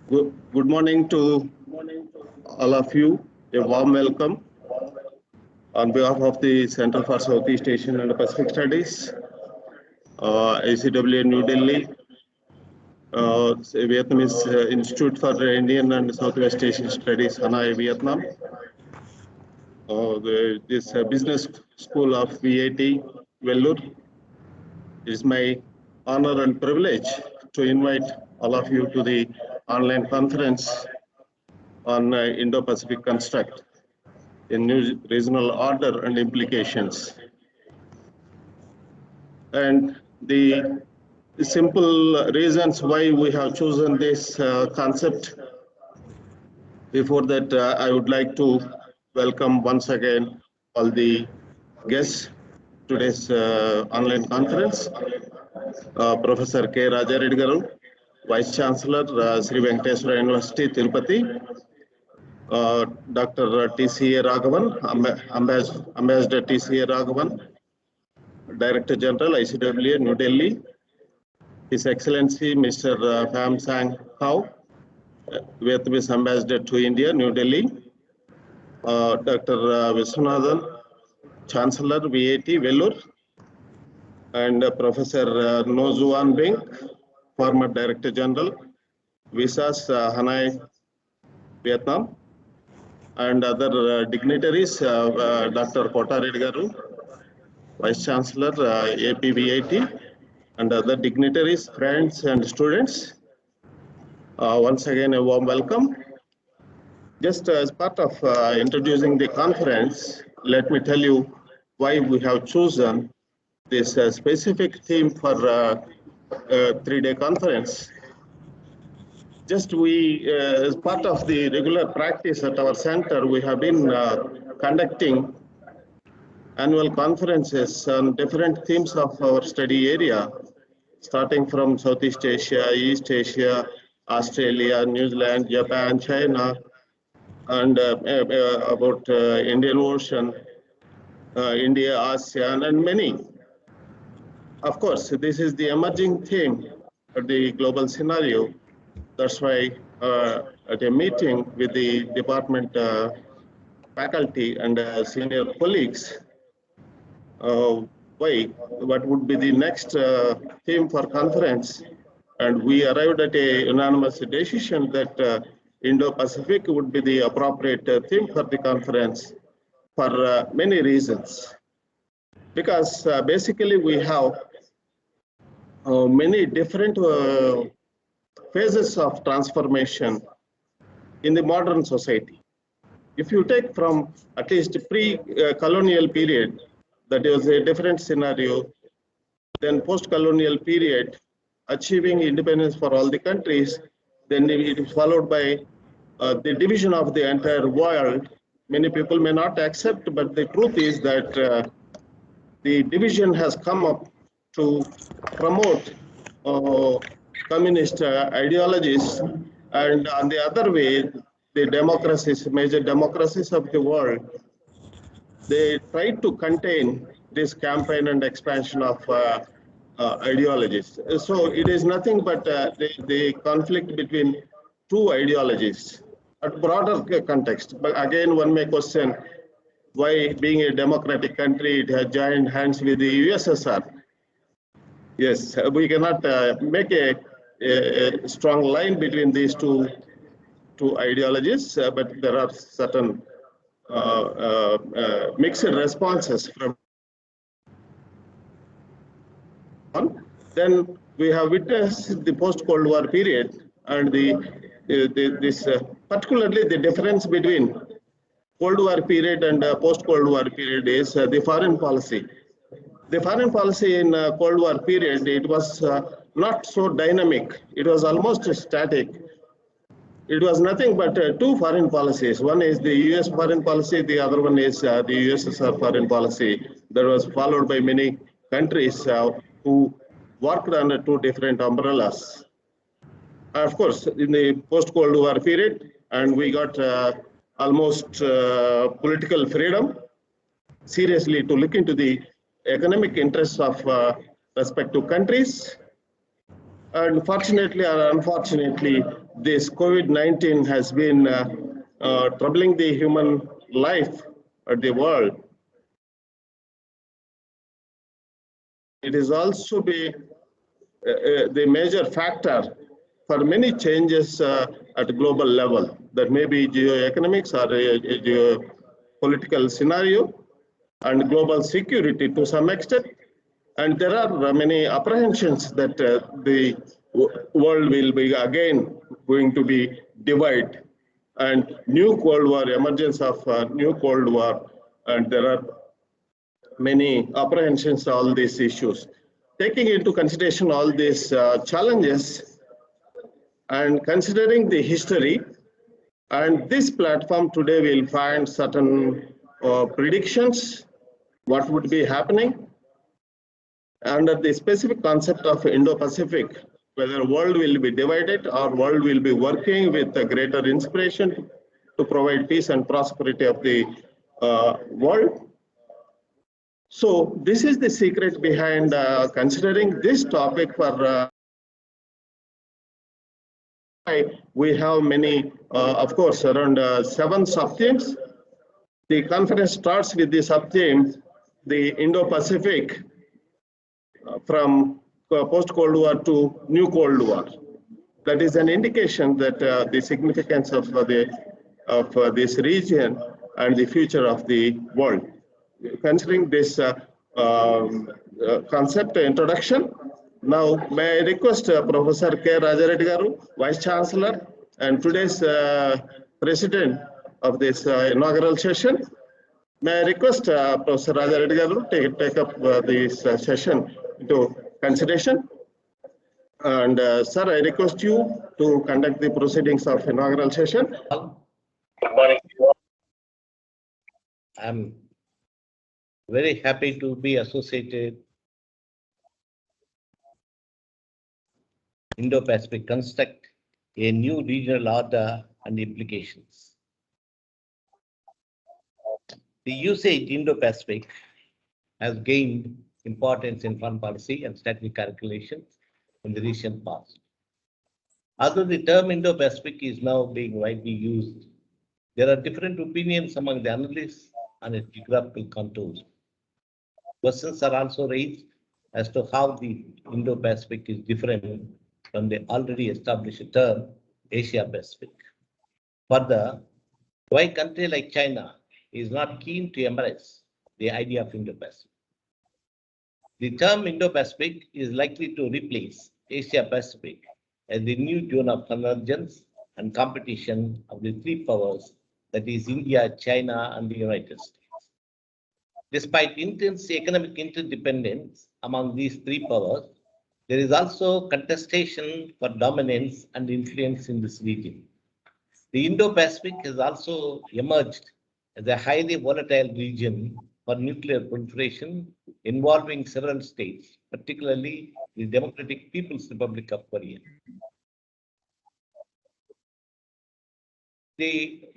Good morning to all of you. A warm welcome on behalf of the Center for Southeast Asian and Pacific Studies, ICWA New Delhi, Vietnamese Institute for Indian and Southwest Asian Studies, Hanoi, Vietnam. This Business School of VAT, Vellore. It is my honor and privilege to invite all of you to the online conference on Indo-Pacific construct in new regional order and implications. And the simple reasons why we have chosen this concept. Before that, I would like to welcome once again all the guests today's online conference. Professor K. Raja Reddy garu, Vice-Chancellor, Sri Venkateswara University, Tirupati. Dr. T.C.A. Raghavan, Ambassador T.C.A. Raghavan, Director General, ICWA, New Delhi. His Excellency, Mr. Pham Sang Khao, Vietnamese Ambassador to India, New Delhi. Dr. Viswanathan, Chancellor, VAT, Vellore. And Professor No Xuan Beng, former Director General, Visas, Hanoi, Vietnam. And other dignitaries, Dr. Kota Reddy garu, Vice-Chancellor, APVIT, and other dignitaries, friends, and students. Once again, a warm welcome. Just as part of introducing the conference, let me tell you why we have chosen this specific theme for a 3-day conference. Just as part of the regular practice at our center, we have been conducting annual conferences on different themes of our study area, starting from Southeast Asia, East Asia, Australia, New Zealand, Japan, China, and about Indian Ocean, India, ASEAN, and many. Of course, this is the emerging theme of the global scenario. That's why at a meeting with the department faculty and senior colleagues, what would be the next theme for conference? And we arrived at a unanimous decision that Indo-Pacific would be the appropriate theme for the conference for many reasons. Because basically we have many different phases of transformation in the modern society. If you take from at least pre-colonial period, that is a different scenario, then post-colonial period, achieving independence for all the countries, then it is followed by the division of the entire world. Many people may not accept, but the truth is that the division has come up to promote communist ideologies, and on the other way, the democracies, major democracies of the world, they try to contain this campaign and expansion of ideologies. So it is nothing but the conflict between two ideologies at broader context. But again, one may question why, being a democratic country, it has joined hands with the USSR. Yes, we cannot make a strong line between these two ideologies, but there are certain mixed responses from. Then we have witnessed the post-Cold War period, and particularly the difference between Cold War period and post-Cold War period is the foreign policy. The foreign policy in Cold War period, it was not so dynamic. It was almost static. It was nothing but two foreign policies. One is the US foreign policy, the other one is the USSR foreign policy that was followed by many countries who worked under two different umbrellas. Of course, in the post-Cold War period, and we got almost political freedom, seriously to look into the economic interests of respective countries. And fortunately or unfortunately, this COVID-19 has been troubling the human life of the world, it is also the major factor for many changes at global level. That may be geoeconomics or a geopolitical scenario and global security to some extent. And there are many apprehensions that the world will be again going to be divided, and new Cold War, emergence of new Cold War, and there are many apprehensions all these issues. Taking into consideration all these challenges and considering the history, and this platform today will find certain predictions, what would be happening under the specific concept of Indo-Pacific, whether world will be divided or world will be working with a greater inspiration to provide peace and prosperity of the world. So this is the secret behind considering this topic for we have many, of course, around 7 sub-themes. The conference starts with the sub-theme, the Indo-Pacific, from post-Cold War to new Cold War. That is an indication that the significance of this region and the future of the world. Considering this concept introduction, now may I request Professor K. Rajareddy Garu, Vice-Chancellor and today's President of this inaugural session. May I request Professor Rajareddy Garu to take up this session into consideration. And sir, I request you to conduct the proceedings of inaugural session. Good morning. I'm very happy to be associated Indo-Pacific construct, a new regional order and implications. The usage Indo-Pacific has gained importance in foreign policy and strategic calculations in the recent past. Although the term Indo-Pacific is now being widely used, there are different opinions among the analysts on its geographical contours. Questions are also raised as to how the Indo-Pacific is different from the already established term Asia-Pacific. Further, why a country like China is not keen to embrace the idea of Indo-Pacific. The term Indo-Pacific is likely to replace Asia-Pacific as the new zone of convergence and competition of the 3 powers, that is India, China, and the United States. Despite intense economic interdependence among these 3 powers, there is also contestation for dominance and influence in this region. The Indo-Pacific has also emerged as a highly volatile region for nuclear proliferation involving several states, particularly the Democratic People's Republic of Korea.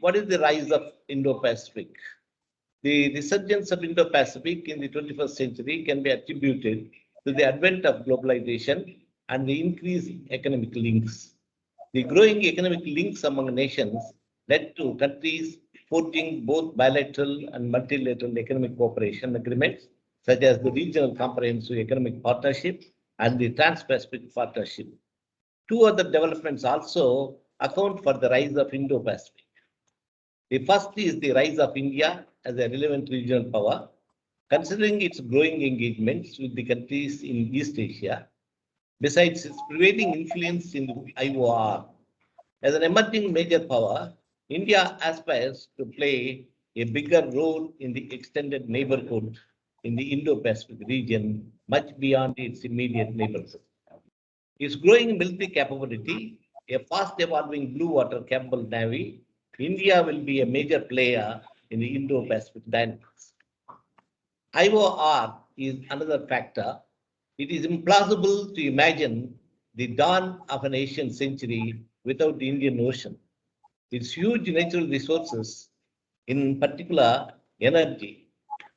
What is the rise of Indo-Pacific? The resurgence of Indo-Pacific in the 21st century can be attributed to the advent of globalization and the increased economic links. The growing economic links among nations led to countries forging both bilateral and multilateral economic cooperation agreements, such as the Regional Comprehensive Economic Partnership and the Trans-Pacific Partnership. 2 other developments also account for the rise of Indo-Pacific. The first is the rise of India as a relevant regional power, considering its growing engagements with the countries in East Asia, besides its prevailing influence in the IOR. As an emerging major power, India aspires to play a bigger role in the extended neighborhood in the Indo-Pacific region, much beyond its immediate neighborhood. Its growing military capability, a fast-evolving blue water capable navy, India will be a major player in the Indo-Pacific dynamics. IOR is another factor. It is implausible to imagine the dawn of an Asian century without the Indian Ocean. Its huge natural resources, in particular energy,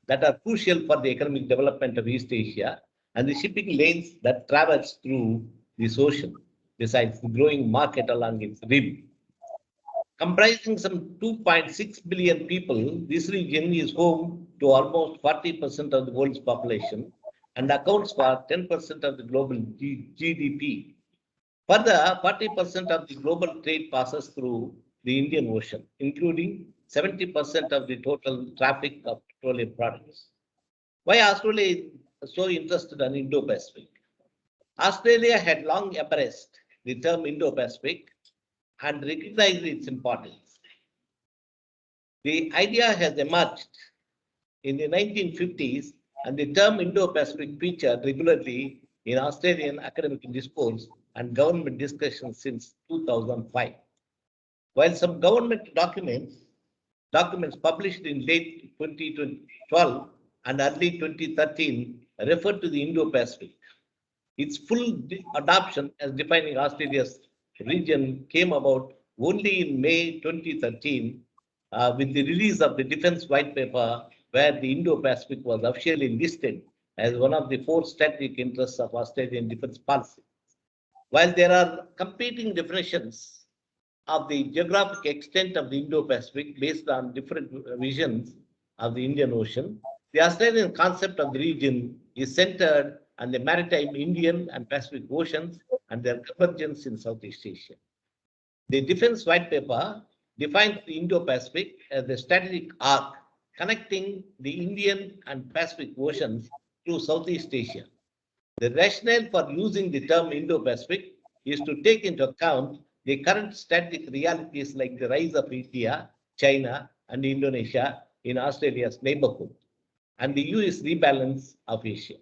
that are crucial for the economic development of East Asia, and the shipping lanes that traverse through this ocean. besides the growing market along its rim. Comprising some 2.6 billion people, this region is home to almost 40% of the world's population and accounts for 10% of the global GDP. Further, 40% of the global trade passes through the Indian Ocean, including 70% of the total traffic of petroleum products. Why Australia is so interested in Indo-Pacific? Australia had long embraced the term Indo-Pacific and recognized its importance. The idea has emerged in the 1950s, and the term Indo-Pacific featured regularly in Australian academic discourse and government discussions since 2005. While some government documents published in late 2012 and early 2013 refer to the Indo-Pacific. Its full adoption as defining Australia's region came about only in May 2013 with the release of the Defence White Paper, where the Indo-Pacific was officially listed as one of the 4 strategic interests of Australian defence policy. While there are competing definitions of the geographic extent of the Indo-Pacific based on different visions of the Indian Ocean, the Australian concept of the region is centered on the maritime Indian and Pacific Oceans and their convergence in Southeast Asia. The Defence White Paper defines the Indo-Pacific as the strategic arc connecting the Indian and Pacific Oceans to Southeast Asia. The rationale for using the term Indo-Pacific is to take into account the current strategic realities like the rise of India, China, and Indonesia in Australia's neighborhood, and the US rebalance of Asia.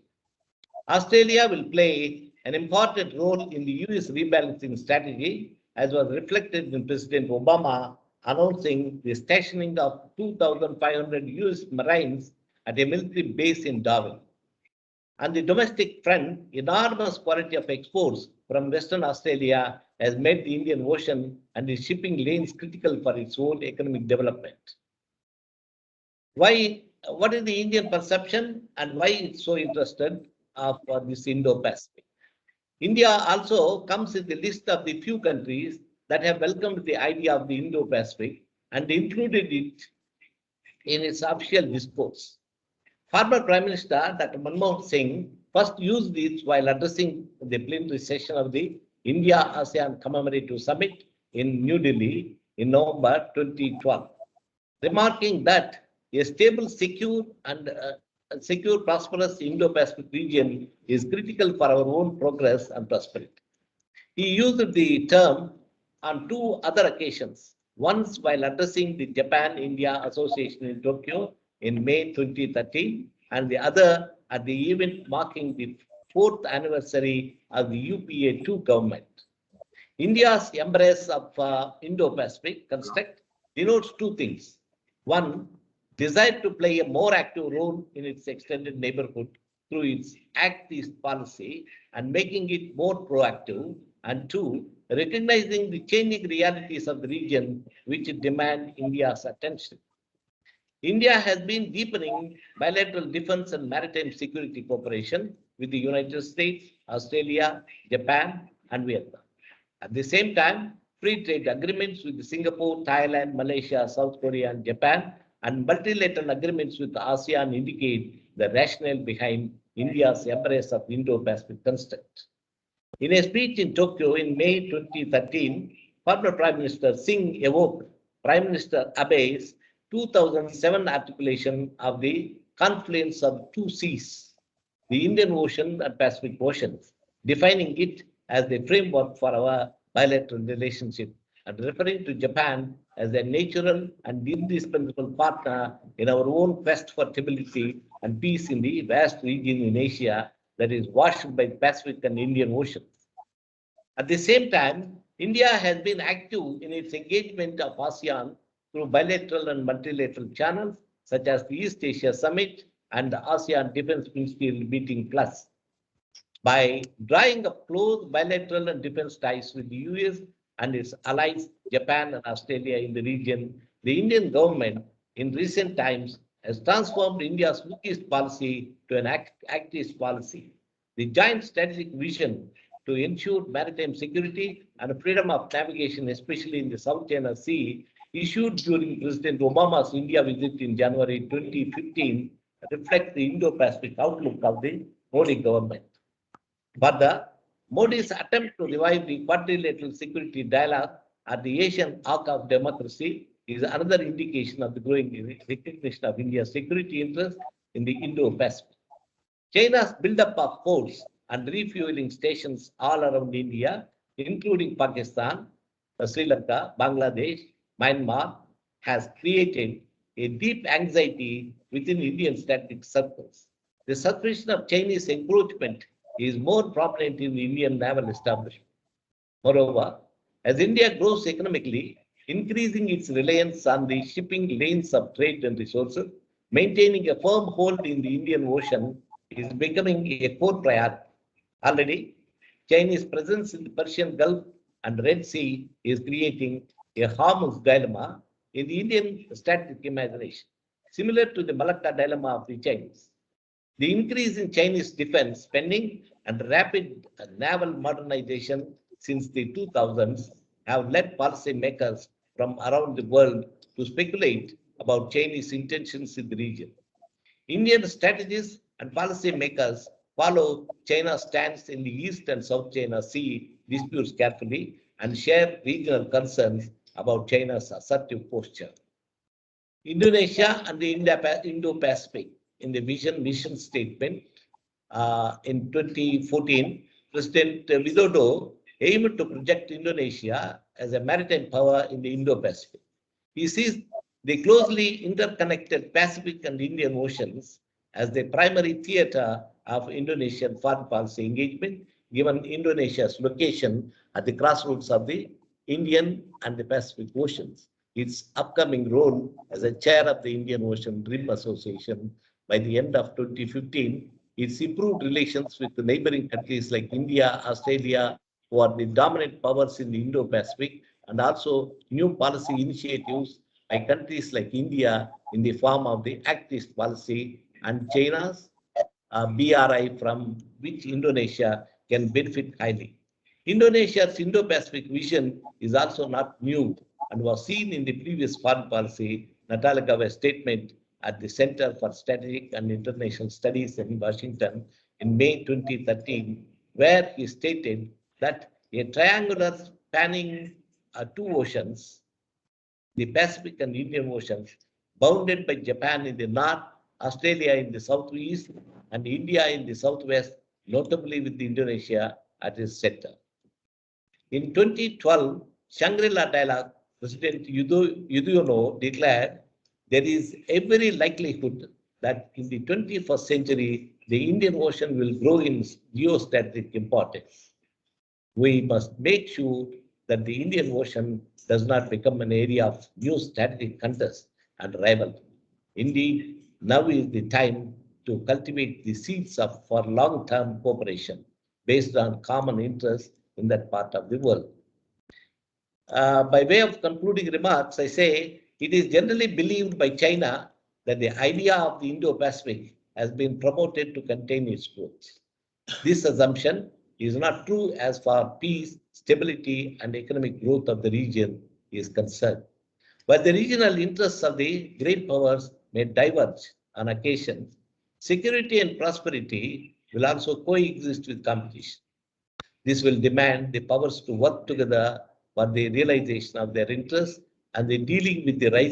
Australia will play an important role in the US rebalancing strategy, as was reflected in President Obama announcing the stationing of 2,500 US Marines at a military base in Darwin. On the domestic front, enormous quantity of exports from Western Australia has made the Indian Ocean and its shipping lanes critical for its own economic development. What is the Indian perception and why it's so interested for this Indo-Pacific? India also comes in the list of the few countries that have welcomed the idea of the Indo-Pacific and included it in its official discourse. Former Prime Minister Dr. Manmohan Singh first used it while addressing the plenary session of the India-ASEAN Commemorative Summit in New Delhi in November 2012, remarking that a stable, secure, prosperous Indo-Pacific region is critical for our own progress and prosperity. He used the term on 2 other occasions, once while addressing the Japan-India Association in Tokyo in May 2013, and the other at the event marking the 4th anniversary of the UPA-2 government. India's embrace of Indo-Pacific construct denotes 2 things. 1, desire to play a more active role in its extended neighborhood through its Act East policy and making it more proactive, and 2, recognizing the changing realities of the region which demand India's attention. India has been deepening bilateral defense and maritime security cooperation with the United States, Australia, Japan, and Vietnam. At the same time, free trade agreements with Singapore, Thailand, Malaysia, South Korea, and Japan, and multilateral agreements with ASEAN indicate the rationale behind India's embrace of Indo-Pacific construct. In a speech in Tokyo in May 2013, former Prime Minister Singh evoked Prime Minister Abe's 2007 articulation of the confluence of 2 seas, the Indian Ocean and Pacific Oceans, defining it as the framework for our bilateral relationship and referring to Japan as a natural and indispensable partner in our own quest for stability and peace in the vast region in Asia that is washed by the Pacific and Indian Oceans. At the same time, India has been active in its engagement of ASEAN through bilateral and multilateral channels such as the East Asia Summit and the ASEAN Defense Ministerial Meeting Plus. By drawing up close bilateral and defense ties with the US and its allies, Japan and Australia in the region, the Indian government in recent times has transformed India's Look East policy to an Act East policy. The joint strategic vision to ensure maritime security and freedom of navigation, especially in the South China Sea, issued during President Obama's India visit in January 2015, reflect the Indo-Pacific outlook of the Modi government. Further, Modi's attempt to revive the quadrilateral security dialogue at the Asian arc of democracy is another indication of the growing recognition of India's security interests in the Indo-Pacific. China's buildup of ports and refueling stations all around India, including Pakistan, Sri Lanka, Bangladesh, Myanmar, has created a deep anxiety within Indian strategic circles. The suspicion of Chinese encroachment is more prominent in the Indian naval establishment. Moreover, as India grows economically, increasing its reliance on the shipping lanes of trade and resources, maintaining a firm hold in the Indian Ocean is becoming a core priority. Already, Chinese presence in the Persian Gulf and Red Sea is creating a harmless dilemma in the Indian strategic imagination, similar to the Malacca dilemma of the Chinese. The increase in Chinese defense spending and rapid naval modernization since the 2000s have led policymakers from around the world to speculate about Chinese intentions in the region. Indian strategists and policymakers follow China's stance in the East and South China Sea disputes carefully and share regional concerns about China's assertive posture. Indonesia and the Indo-Pacific in the mission statement in 2014, President Widodo aimed to project Indonesia as a maritime power in the Indo-Pacific. He sees the closely interconnected Pacific and Indian Oceans as the primary theater of Indonesian foreign policy engagement, given Indonesia's location at the crossroads of the Indian and the Pacific Oceans. Its upcoming role as a chair of the Indian Ocean Rim Association by the end of 2015, its improved relations with the neighboring countries like India, Australia, who are the dominant powers in the Indo-Pacific, and also new policy initiatives by countries like India in the form of the Act East policy and China's BRI, from which Indonesia can benefit highly. Indonesia's Indo-Pacific vision is also not new and was seen in the previous foreign policy Natalegawa statement at the Center for Strategic and International Studies in Washington in May 2013, where he stated that a triangular spanning two oceans, the Pacific and Indian Oceans, bounded by Japan in the north, Australia in the southeast, and India in the southwest, notably with Indonesia at its center. In 2012, Shangri-La Dialogue, President Yudhoyono declared there is every likelihood that in the 21st century, the Indian Ocean will grow in geostrategic importance. We must make sure that the Indian Ocean does not become an area of new strategic contest and rivalry. Indeed, now is the time to cultivate the seeds for long-term cooperation based on common interests in that part of the world. By way of concluding remarks, I say it is generally believed by China that the idea of the Indo-Pacific has been promoted to contain its growth. This assumption is not true as far as peace, stability, and economic growth of the region is concerned. While the regional interests of the great powers may diverge on occasions, security and prosperity will also coexist with competition. This will demand the powers to work together for the realization of their interests and the dealing with the rising